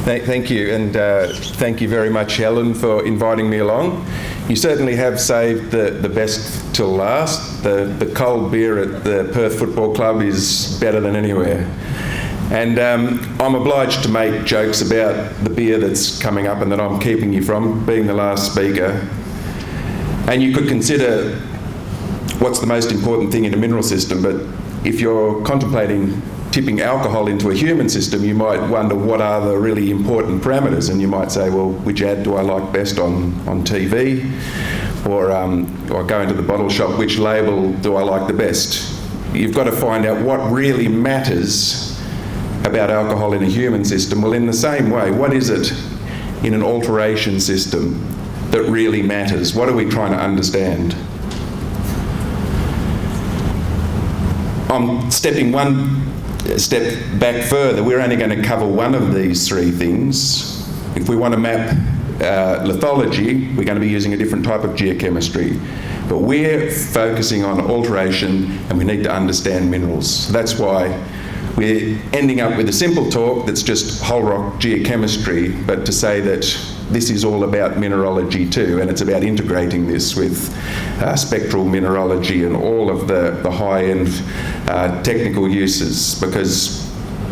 Thank you, and thank you very much, Helen, for inviting me along. You certainly have saved the best till last. The cold beer at the Perth Football Club is better than anywhere. And I'm obliged to make jokes about the beer that's coming up and that I'm keeping you from, being the last speaker. And you could consider what's the most important thing in a mineral system, but if you're contemplating tipping alcohol into a human system, you might wonder what are the really important parameters, and you might say, well, which ad do I like best on TV? Or go into the bottle shop, which label do I like the best? You've got to find out what really matters about alcohol in a human system. Well, in the same way, what is it in an alteration system that really matters? What are we trying to understand? I'm stepping one step back further. We're only going to cover one of these three things. If we want to map lithology, we're going to be using a different type of geochemistry. But we're focusing on alteration, and we need to understand minerals. So that's why we're ending up with a simple talk that's just whole rock geochemistry, but to say that this is all about mineralogy too, and it's about integrating this with spectral mineralogy and all of the high-end technical uses, because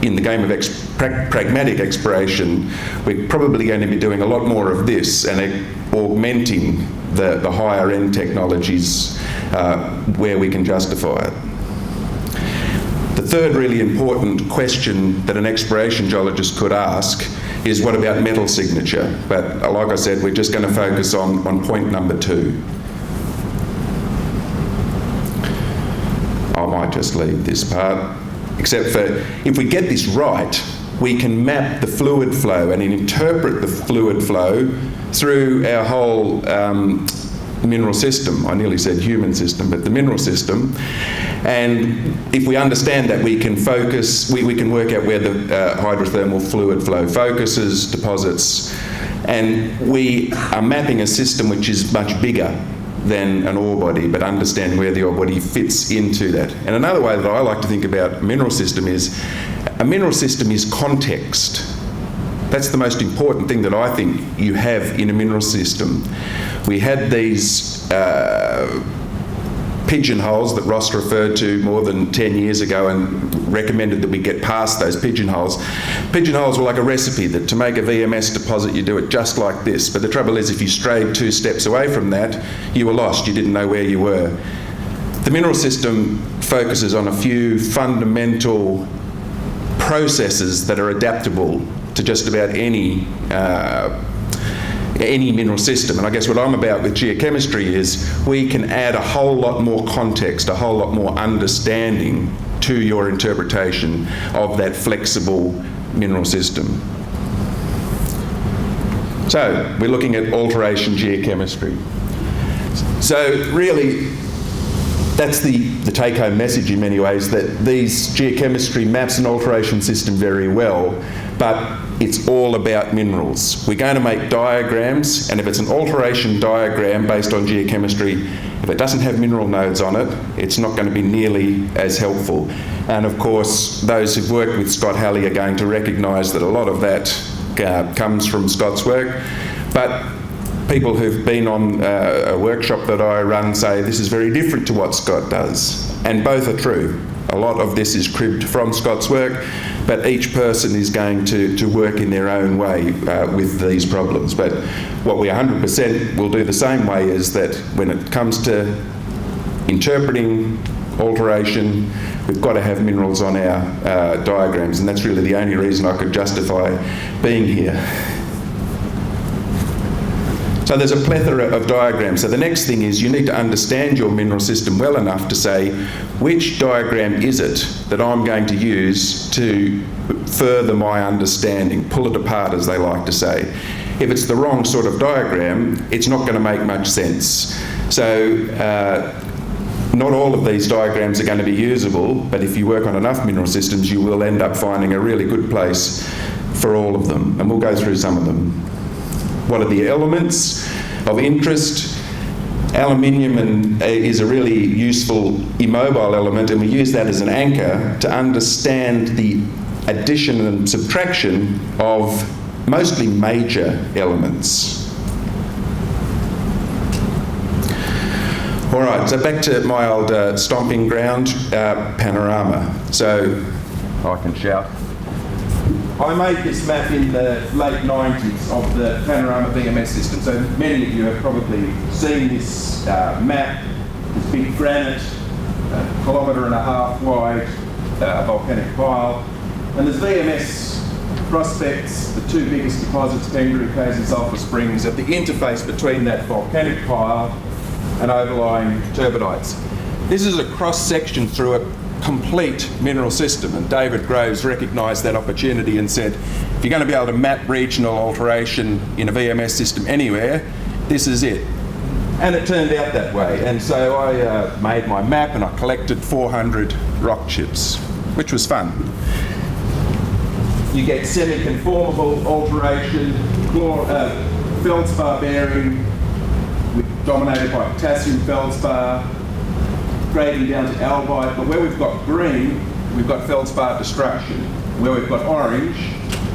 in the game of pragmatic exploration, we're probably going to be doing a lot more of this and augmenting the higher-end technologies where we can justify it. The third really important question that an exploration geologist could ask is, what about metal signature? But like I said, we're just going to focus on point number 2. I might just leave this part, except for if we get this right, we can map the fluid flow and interpret the fluid flow through our whole mineral system. I nearly said human system, but the mineral system. And if we understand that, we can focus, we can work out where the hydrothermal fluid flow focuses, deposits, and we are mapping a system which is much bigger than an ore body, but understand where the ore body fits into that. And another way that I like to think about a mineral system is context. That's the most important thing that I think you have in a mineral system. We had these pigeonholes that Ross referred to more than 10 years ago and recommended that we get past those pigeonholes. Pigeonholes were like a recipe that to make a VMS deposit you do it just like this, but the trouble is if you strayed 2 steps away from that, you were lost, you didn't know where you were. The mineral system focuses on a few fundamental processes that are adaptable to just about any mineral system. And I guess what I'm about with geochemistry is we can add a whole lot more context, a whole lot more understanding to your interpretation of that flexible mineral system. So we're looking at alteration geochemistry. So really, that's the take-home message in many ways, that these geochemistry maps an alteration system very well, but it's all about minerals. We're going to make diagrams, and if it's an alteration diagram based on geochemistry, if it doesn't have mineral nodes on it, it's not going to be nearly as helpful. And of course, those who've worked with Scott Halley are going to recognise that a lot of that comes from Scott's work, but people who've been on a workshop that I run say this is very different to what Scott does, and both are true. A lot of this is cribbed from Scott's work, but each person is going to work in their own way with these problems. But what we 100% will do the same way is that when it comes to interpreting alteration, we've got to have minerals on our diagrams, and that's really the only reason I could justify being here. So there's a plethora of diagrams. So the next thing is you need to understand your mineral system well enough to say, which diagram is it that I'm going to use to further my understanding, pull it apart as they like to say. If it's the wrong sort of diagram, it's not going to make much sense. So not all of these diagrams are going to be usable, but if you work on enough mineral systems, you will end up finding a really good place for all of them. And we'll go through some of them. What are the elements of interest? Aluminium is a really useful immobile element, and we use that as an anchor to understand the addition and subtraction of mostly major elements. All right, so back to my old stomping ground, panorama. So, I can shout. I made this map in the late 90s of the panorama VMS system. So many of you have probably seen this map, this big granite, a kilometre and a half wide volcanic pile. And there's VMS prospects, the two biggest deposits, Kangaroo Caves and Sulphur Springs, at the interface between that volcanic pile and overlying turbidites. This is a cross-section through a complete mineral system, and David Groves recognised that opportunity and said, if you're going to be able to map regional alteration in a VMS system anywhere, this is it. And it turned out that way, and so I made my map and I collected 400 rock chips, which was fun. You get semi-conformable alteration, feldspar bearing, dominated by potassium feldspar, grading down to albite, but where we've got green, we've got feldspar destruction. Where we've got orange,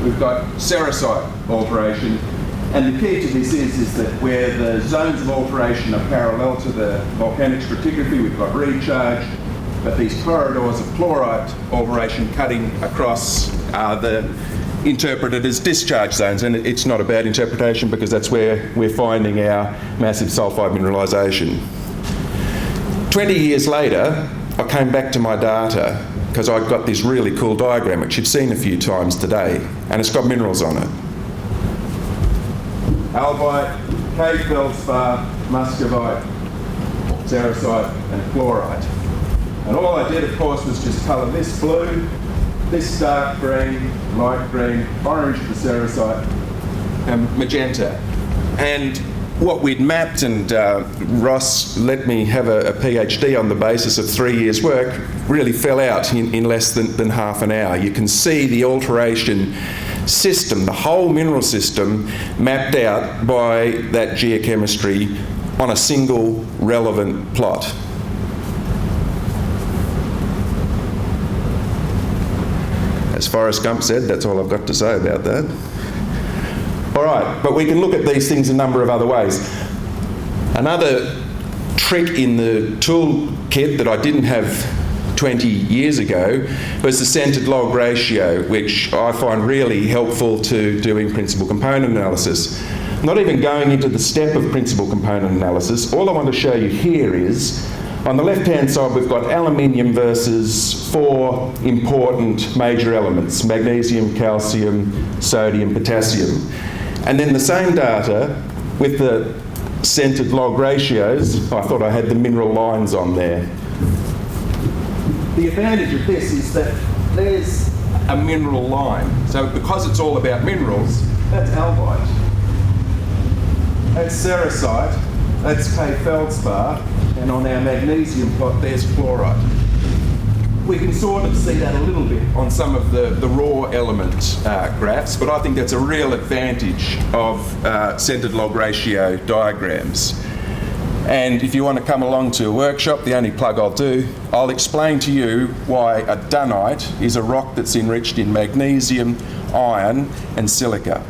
we've got sericite alteration. And the key to this is that where the zones of alteration are parallel to the volcanic stratigraphy, we've got recharge, but these corridors of chlorite alteration cutting across the interpreted as discharge zones, and it's not a bad interpretation because that's where we're finding our massive sulphide mineralisation. 20 years later, I came back to my data because I'd got this really cool diagram which you've seen a few times today, and it's got minerals on it. Albite, cave feldspar, muscovite, sericite and chlorite. And all I did, of course, was just colour this blue, this dark green, light green, orange for sericite, and magenta. And what we'd mapped, and Ross let me have a PhD on the basis of 3 years' work, really fell out in less than half an hour. You can see the alteration system, the whole mineral system, mapped out by that geochemistry on a single relevant plot. As Forrest Gump said, that's all I've got to say about that. All right, but we can look at these things a number of other ways. Another trick in the toolkit that I didn't have 20 years ago was the centred log ratio, which I find really helpful to doing principal component analysis. Not even going into the step of principal component analysis, all I want to show you here is, on the left-hand side we've got aluminium versus 4 important major elements, magnesium, calcium, sodium, potassium. And then the same data with the centred log ratios. I thought I had the mineral lines on there. The advantage of this is that there's a mineral line. So because it's all about minerals, that's albite. That's sericite, that's K feldspar, and on our magnesium plot there's chlorite. We can sort of see that a little bit on some of the raw element graphs, but I think that's a real advantage of centred log ratio diagrams. And if you want to come along to a workshop, the only plug I'll do, I'll explain to you why a dunite is a rock that's enriched in magnesium, iron and silica.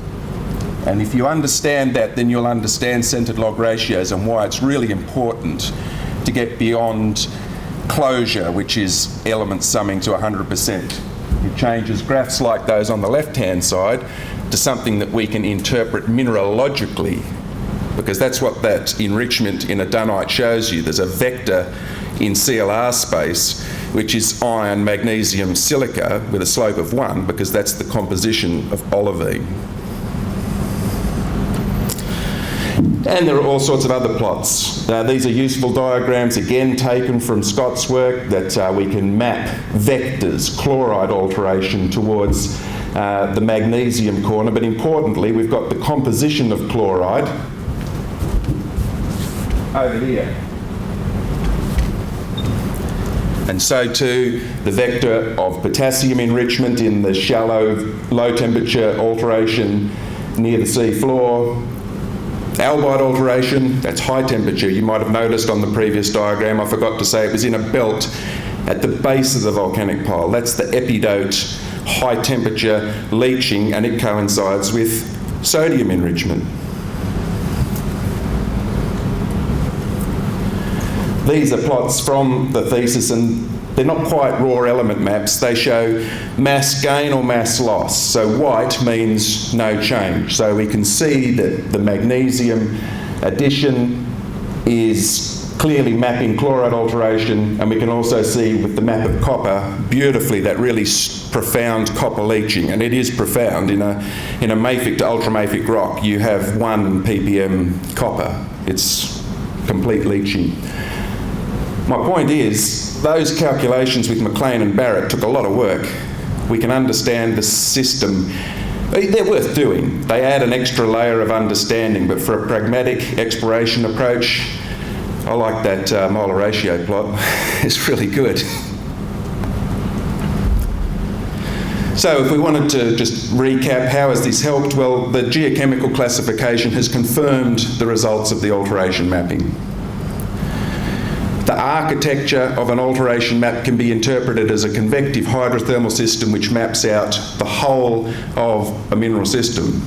And if you understand that, then you'll understand centred log ratios and why it's really important to get beyond closure, which is elements summing to 100%. It changes graphs like those on the left-hand side to something that we can interpret mineralogically, because that's what that enrichment in a dunite shows you. There's a vector in CLR space, which is iron, magnesium, silica with a slope of 1, because that's the composition of olivine. And there are all sorts of other plots. These are useful diagrams, again taken from Scott's work, that we can map vectors, chloride alteration towards the magnesium corner, but importantly we've got the composition of chloride over here. And so too the vector of potassium enrichment in the shallow, low temperature alteration near the sea floor. Albite alteration, that's high temperature. You might have noticed on the previous diagram, I forgot to say it was in a belt at the base of the volcanic pile. That's the epidote high temperature leaching, and it coincides with sodium enrichment. These are plots from the thesis, and they're not quite raw element maps. They show mass gain or mass loss. So white means no change. So we can see that the magnesium addition is clearly mapping chloride alteration, and we can also see with the map of copper beautifully that really profound copper leaching, and it is profound. In a mafic to ultramafic rock, you have 1 ppm copper. It's complete leaching. My point is, those calculations with McLean and Barrett took a lot of work. We can understand the system. They're worth doing. They add an extra layer of understanding, but for a pragmatic exploration approach, I like that molar ratio plot. It's really good. So if we wanted to just recap, how has this helped? Well, the geochemical classification has confirmed the results of the alteration mapping. The architecture of an alteration map can be interpreted as a convective hydrothermal system which maps out the whole of a mineral system.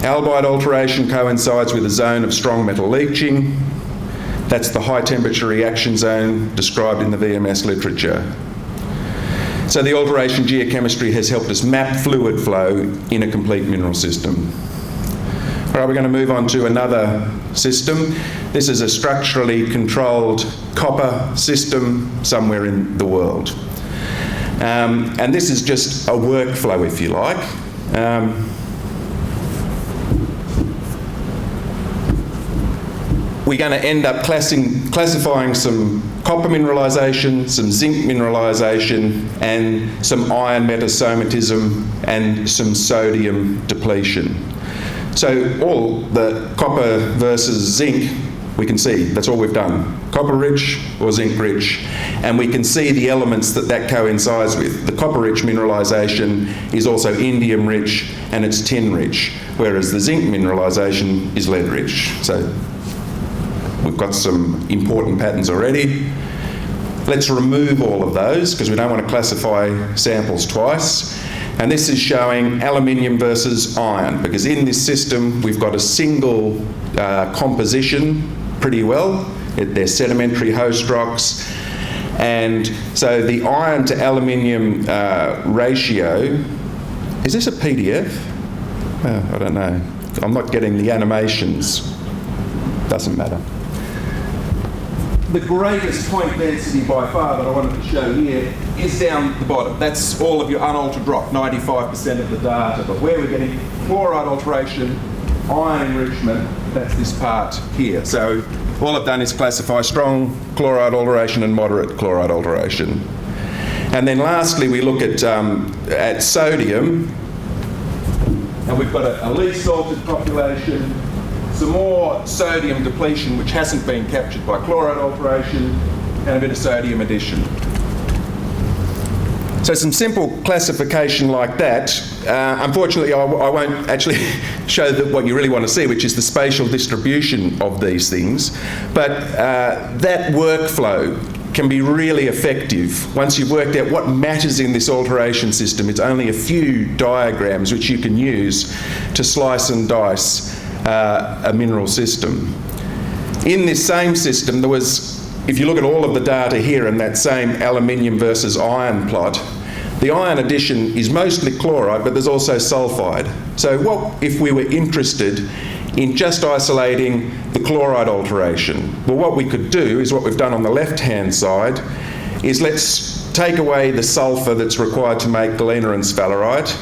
Albite alteration coincides with a zone of strong metal leaching. That's the high temperature reaction zone described in the VMS literature. So the alteration geochemistry has helped us map fluid flow in a complete mineral system. All right, we're going to move on to another system. This is a structurally controlled copper system somewhere in the world. And this is just a workflow, if you like. We're going to end up classifying some copper mineralisation, some zinc mineralisation, and some iron metasomatism, and some sodium depletion. So all the copper versus zinc, we can see, that's all we've done. Copper rich or zinc rich. And we can see the elements that coincides with. The copper rich mineralisation is also indium rich and it's tin rich, whereas the zinc mineralisation is lead rich. So we've got some important patterns already. Let's remove all of those because we don't want to classify samples twice. And this is showing aluminium versus iron, because in this system we've got a single composition pretty well. They're sedimentary host rocks. And so the iron to aluminium ratio, is this a PDF? I don't know. I'm not getting the animations. Doesn't matter. The greatest point density by far that I wanted to show here is down the bottom. That's all of your unaltered rock, 95% of the data. But where we're getting chloride alteration, iron enrichment, that's this part here. So all I've done is classify strong chloride alteration and moderate chloride alteration. And then lastly, we look at sodium, and we've got a least salted population, some more sodium depletion which hasn't been captured by chloride alteration, and a bit of sodium addition. So some simple classification like that. Unfortunately, I won't actually show what you really want to see, which is the spatial distribution of these things. But that workflow can be really effective. Once you've worked out what matters in this alteration system, it's only a few diagrams which you can use to slice and dice a mineral system. In this same system, there was, if you look at all of the data here in that same aluminium versus iron plot, the iron addition is mostly chloride, but there's also sulfide. So what if we were interested in just isolating the chloride alteration? Well, what we could do is what we've done on the left-hand side, is let's take away the sulfur that's required to make galena and sphalerite,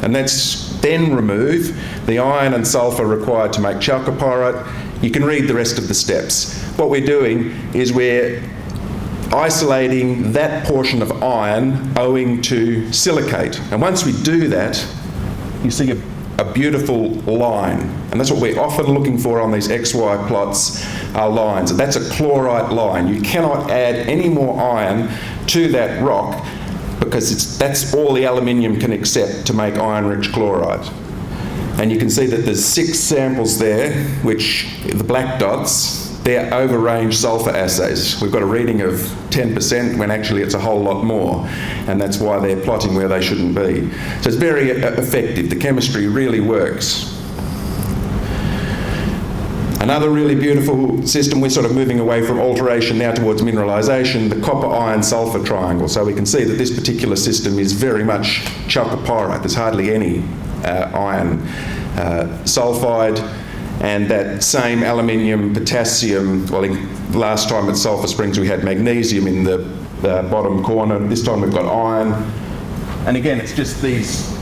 and let's then remove the iron and sulfur required to make chalcopyrite. You can read the rest of the steps. What we're doing is we're isolating that portion of iron owing to silicate. And once we do that, you see a beautiful line. And that's what we're often looking for on these XY plots, are lines. And that's a chlorite line. You cannot add any more iron to that rock because that's all the aluminium can accept to make iron-rich chloride. And you can see that there's 6 samples there, which the black dots, they're over-range sulphur assays. We've got a reading of 10% when actually it's a whole lot more, and that's why they're plotting where they shouldn't be. So it's very effective. The chemistry really works. Another really beautiful system, we're sort of moving away from alteration now towards mineralisation, the copper-iron-sulphur triangle. So we can see that this particular system is very much chalcopyrite. There's hardly any iron sulphide, and that same aluminium, potassium, well, last time at Sulphur Springs we had magnesium in the bottom corner. This time we've got iron. And again, it's just these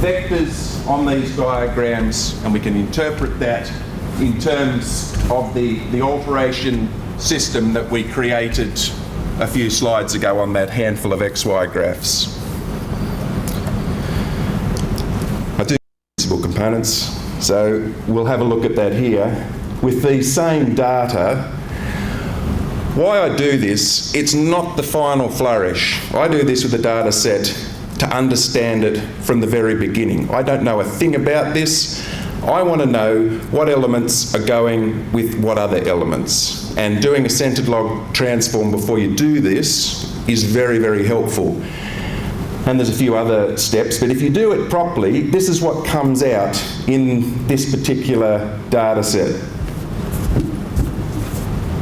vectors on these diagrams, and we can interpret that in terms of the alteration system that we created a few slides ago on that handful of XY graphs. I do principal components, so we'll have a look at that here. With the same data, why I do this, it's not the final flourish. I do this with the data set to understand it from the very beginning. I don't know a thing about this. I want to know what elements are going with what other elements. And doing a centred log transform before you do this is very, very helpful. And there's a few other steps, but if you do it properly, this is what comes out in this particular data set.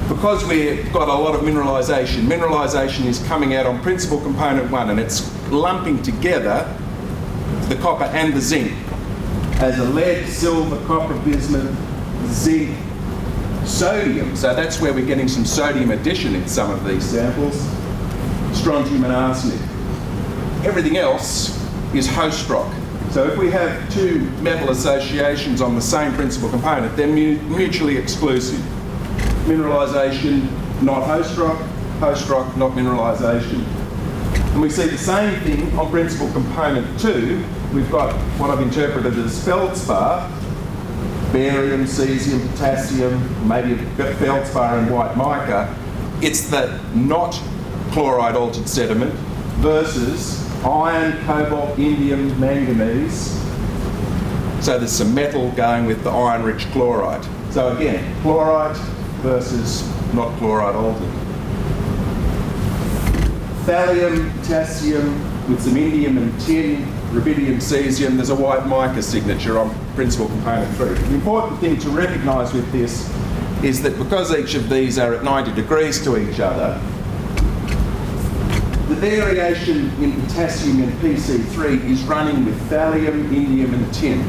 Because we've got a lot of mineralisation is coming out on principal component 1, and it's lumping together the copper and the zinc as a lead, silver, copper, bismuth, zinc, sodium. So that's where we're getting some sodium addition in some of these samples, strontium and arsenic. Everything else is host rock. So if we have two metal associations on the same principal component, they're mutually exclusive. Mineralisation, not host rock, not mineralisation. And we see the same thing on principal component 2. We've got what I've interpreted as feldspar, barium, cesium, potassium, maybe feldspar and white mica. It's the not chloride altered sediment versus iron, cobalt, indium, manganese. So there's some metal going with the iron-rich chlorite. So again, chlorite versus not chloride altered. Thallium, potassium with some indium and tin, rubidium, cesium. There's a white mica signature on principal component 3. The important thing to recognise with this is that because each of these are at 90 degrees to each other, the variation in potassium in PC3 is running with thallium, indium and tin.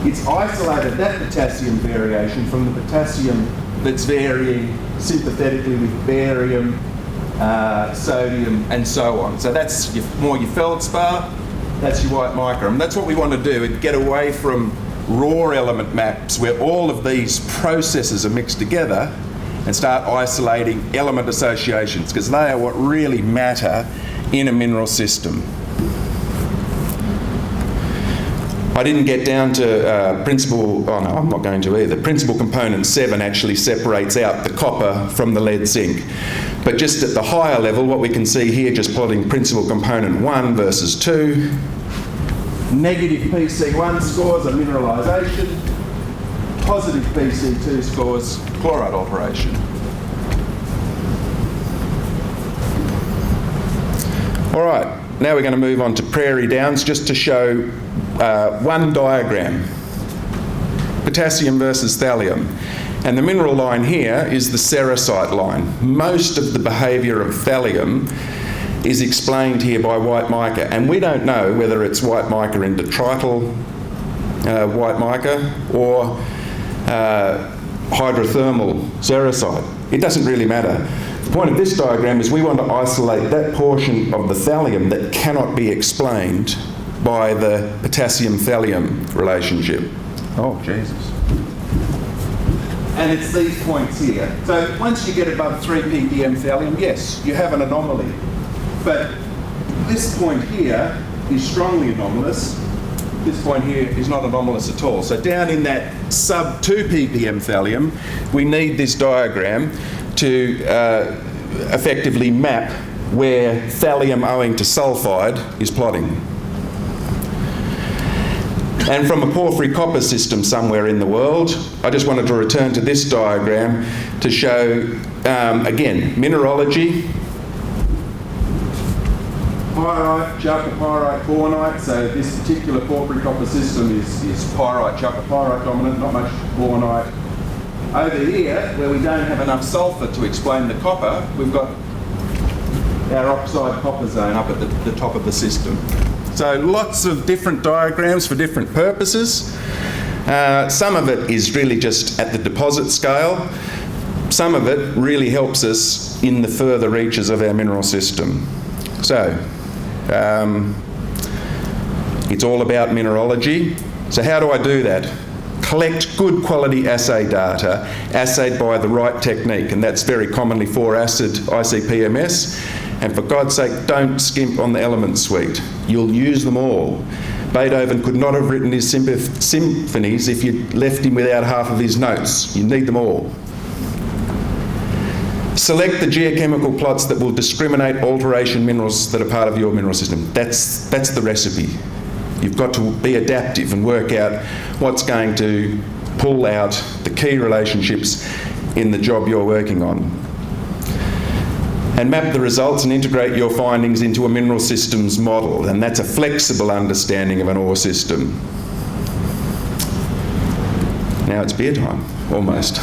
It's isolated that potassium variation from the potassium that's varying sympathetically with barium, sodium and so on. So that's more your feldspar, that's your white mica. And that's what we want to do, is get away from raw element maps where all of these processes are mixed together and start isolating element associations, because they are what really matter in a mineral system. I didn't get down to principal, oh no, I'm not going to either. Principal component 7 actually separates out the copper from the lead zinc. But just at the higher level, what we can see here, just plotting principal component 1 versus 2. Negative PC1 scores are mineralisation. Positive PC2 scores chloride alteration. All right, now we're going to move on to Prairie Downs just to show one diagram, potassium versus thallium. And the mineral line here is the sericite line. Most of the behaviour of thallium is explained here by white mica, and we don't know whether it's white mica in detrital white mica or hydrothermal sericite. It doesn't really matter. The point of this diagram is we want to isolate that portion of the thallium that cannot be explained by the potassium-thallium relationship. Oh, Jesus. And it's these points here. So once you get above 3 ppm thallium, yes, you have an anomaly. But this point here is strongly anomalous. This point here is not anomalous at all. So down in that sub 2 ppm thallium, we need this diagram to effectively map where thallium owing to sulfide is plotting. and from a porphyry copper system somewhere in the world. I just wanted to return to this diagram to show, again, mineralogy, pyrite, chalcopyrite, bornite. So this particular porphyry copper system is pyrite, chalcopyrite dominant, not much bornite. Over here, where we don't have enough sulphur to explain the copper, we've got our oxide copper zone up at the top of the system. So lots of different diagrams for different purposes. Some of it is really just at the deposit scale. Some of it really helps us in the further reaches of our mineral system. So, it's all about mineralogy. So how do I do that? Collect good quality assay data, assayed by the right technique, and that's very commonly 4-acid ICP-MS. And for God's sake, don't skimp on the element suite. You'll use them all. Beethoven could not have written his symphonies if you'd left him without half of his notes. You need them all. Select the geochemical plots that will discriminate alteration minerals that are part of your mineral system. That's the recipe. You've got to be adaptive and work out what's going to pull out the key relationships in the job you're working on. And map the results and integrate your findings into a mineral systems model, and that's a flexible understanding of an ore system. Now it's beer time, almost.